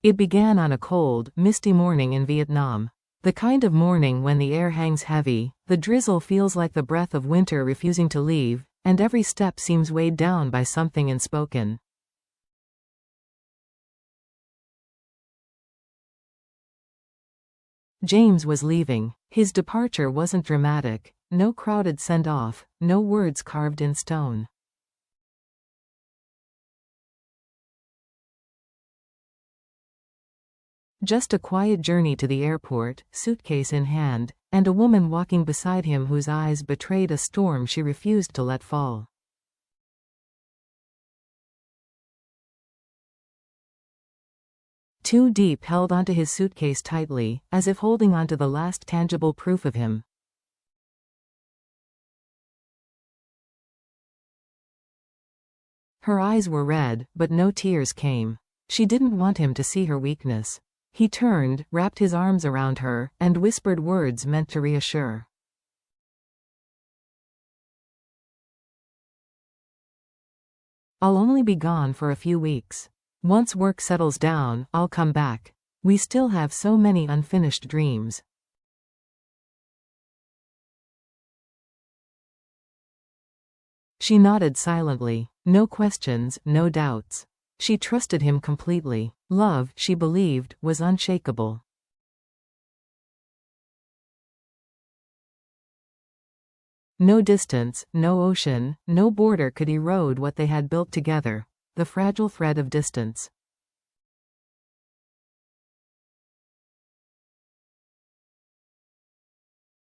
It began on a cold, misty morning in Vietnam. The kind of morning when the air hangs heavy, the drizzle feels like the breath of winter refusing to leave, and every step seems weighed down by something unspoken. James was leaving. His departure wasn't dramatic. No crowded send-off, no words carved in stone. Just a quiet journey to the airport, suitcase in hand, and a woman walking beside him whose eyes betrayed a storm she refused to let fall. Diep held onto his suitcase tightly, as if holding onto the last tangible proof of him. Her eyes were red, but no tears came. She didn't want him to see her weakness. He turned, wrapped his arms around her, and whispered words meant to reassure. "I'll only be gone for a few weeks. Once work settles down, I'll come back. We still have so many unfinished dreams." She nodded silently. No questions, no doubts. She trusted him completely. Love, she believed, was unshakable. No distance, no ocean, no border could erode what they had built together. The fragile thread of distance.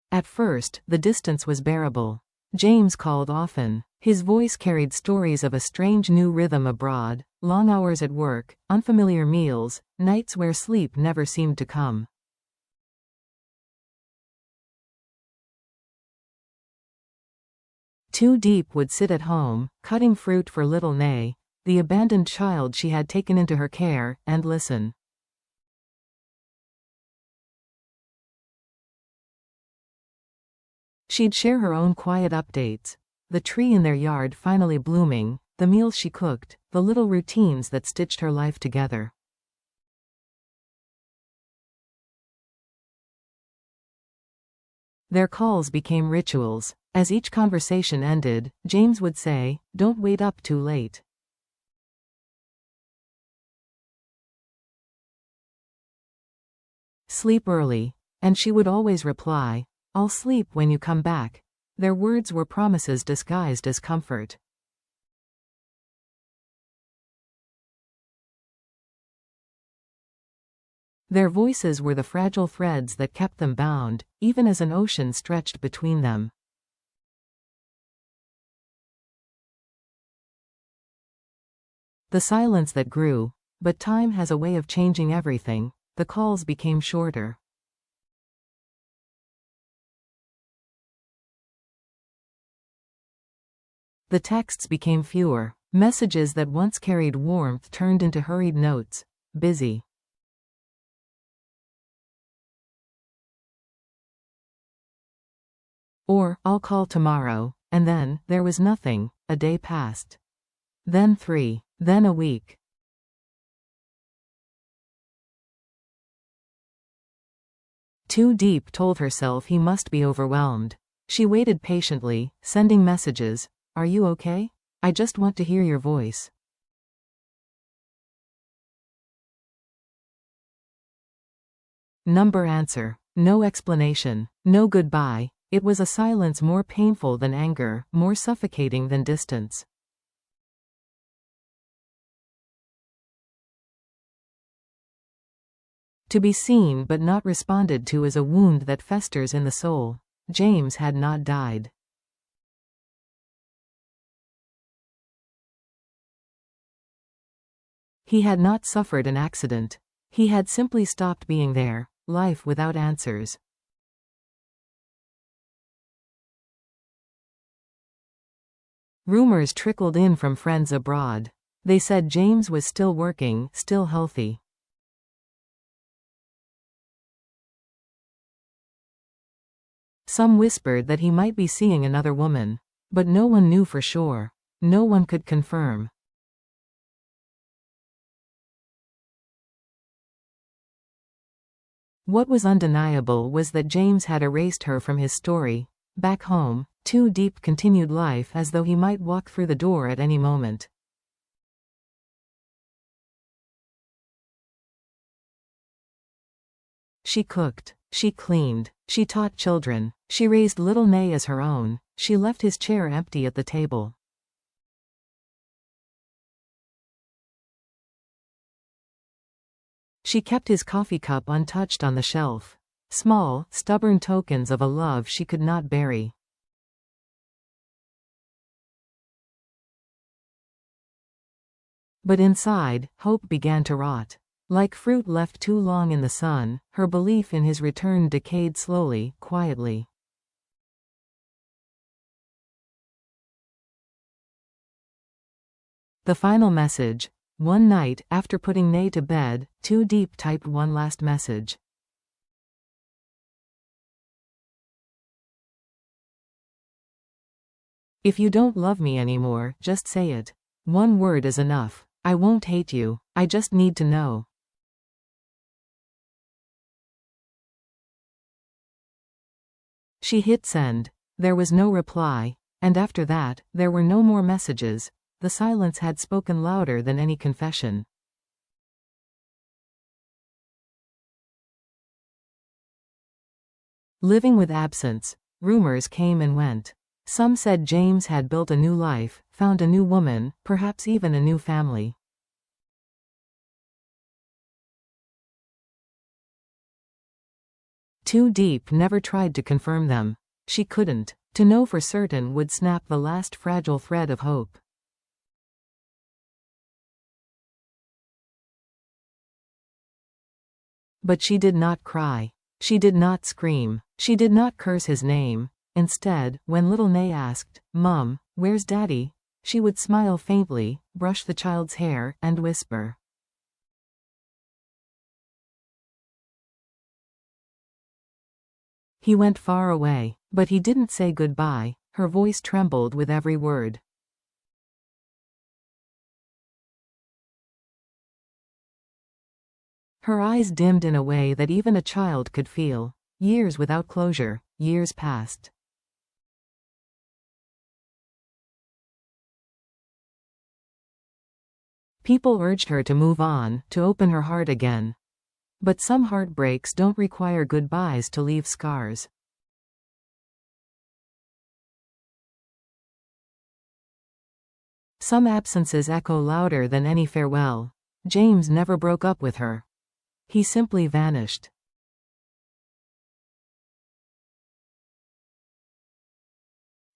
At first, the distance was bearable. James called often. His voice carried stories of a strange new rhythm abroad, long hours at work, unfamiliar meals, nights where sleep never seemed to come. Diep would sit at home, cutting fruit for little Nay, the abandoned child she had taken into her care, and listen. She'd share her own quiet updates. The tree in their yard finally blooming, the meals she cooked, the little routines that stitched her life together. Their calls became rituals. As each conversation ended, James would say, "Don't wait up too late." "Sleep early." And she would always reply, "I'll sleep when you come back." Their words were promises disguised as comfort. Their voices were the fragile threads that kept them bound, even as an ocean stretched between them. The silence that grew, but time has a way of changing everything. The calls became shorter. The texts became fewer. Messages that once carried warmth turned into hurried notes. Busy. Or, "I'll call tomorrow." And then, there was nothing. A day passed. Then 3. Then a week. Diep told herself he must be overwhelmed. She waited patiently, sending messages. "Are you okay? I just want to hear your voice." Number answer. No explanation. No goodbye. It was a silence more painful than anger, more suffocating than distance. To be seen but not responded to is a wound that festers in the soul. James had not died. He had not suffered an accident. He had simply stopped being there. Life without answers. Rumors trickled in from friends abroad. They said James was still working, still healthy. Some whispered that he might be seeing another woman. But no one knew for sure. No one could confirm. What was undeniable was that James had erased her from his story. Back home, Diep continued life as though he might walk through the door at any moment. She cooked. She cleaned. She taught children. She raised little Nay as her own. She left his chair empty at the table. She kept his coffee cup untouched on the shelf. Small, stubborn tokens of a love she could not bury. But inside, hope began to rot. Like fruit left too long in the sun, her belief in his return decayed slowly, quietly. The final message. One night, after putting Nay to bed, Diep typed one last message. If you don't love me anymore, just say it. One word is enough. I won't hate you. I just need to know. She hit send. There was no reply, and after that, there were no more messages. The silence had spoken louder than any confession. Living with absence. Rumors came and went. Some said James had built a new life, found a new woman, perhaps even a new family. Diep never tried to confirm them. She couldn't. To know for certain would snap the last fragile thread of hope. But she did not cry. She did not scream. She did not curse his name. Instead, when little Nay asked, "Mum, where's Daddy?" she would smile faintly, brush the child's hair, and whisper, "He went far away." But he didn't say goodbye. Her voice trembled with every word. Her eyes dimmed in a way that even a child could feel. Years without closure. Years passed. People urged her to move on, to open her heart again. But some heartbreaks don't require goodbyes to leave scars. Some absences echo louder than any farewell. James never broke up with her. He simply vanished.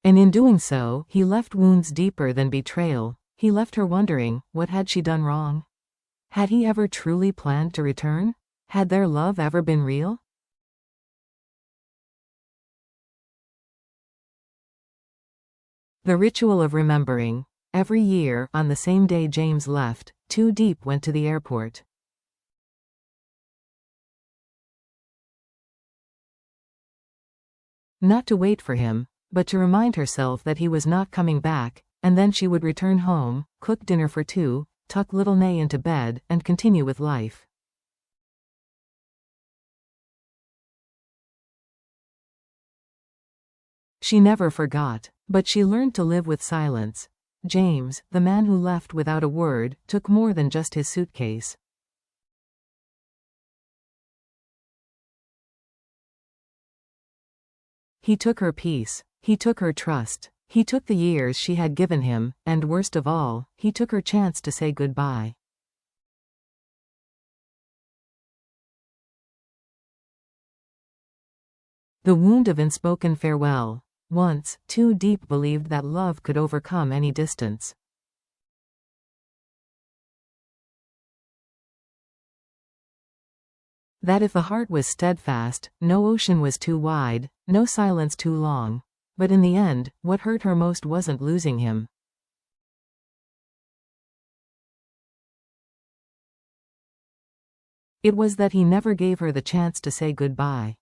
And in doing so, he left wounds deeper than betrayal. He left her wondering, what had she done wrong? Had he ever truly planned to return? Had their love ever been real? The ritual of remembering. Every year, on the same day James left, Diep went to the airport. Not to wait for him, but to remind herself that he was not coming back, and then she would return home, cook dinner for two, tuck little Nay into bed, and continue with life. She never forgot, but she learned to live with silence. James, the man who left without a word, took more than just his suitcase. He took her peace. He took her trust. He took the years she had given him, and worst of all, he took her chance to say goodbye. The wound of unspoken farewell. Once, Diep believed that love could overcome any distance. That if the heart was steadfast, no ocean was too wide, no silence too long. But in the end, what hurt her most wasn't losing him. It was that he never gave her the chance to say goodbye.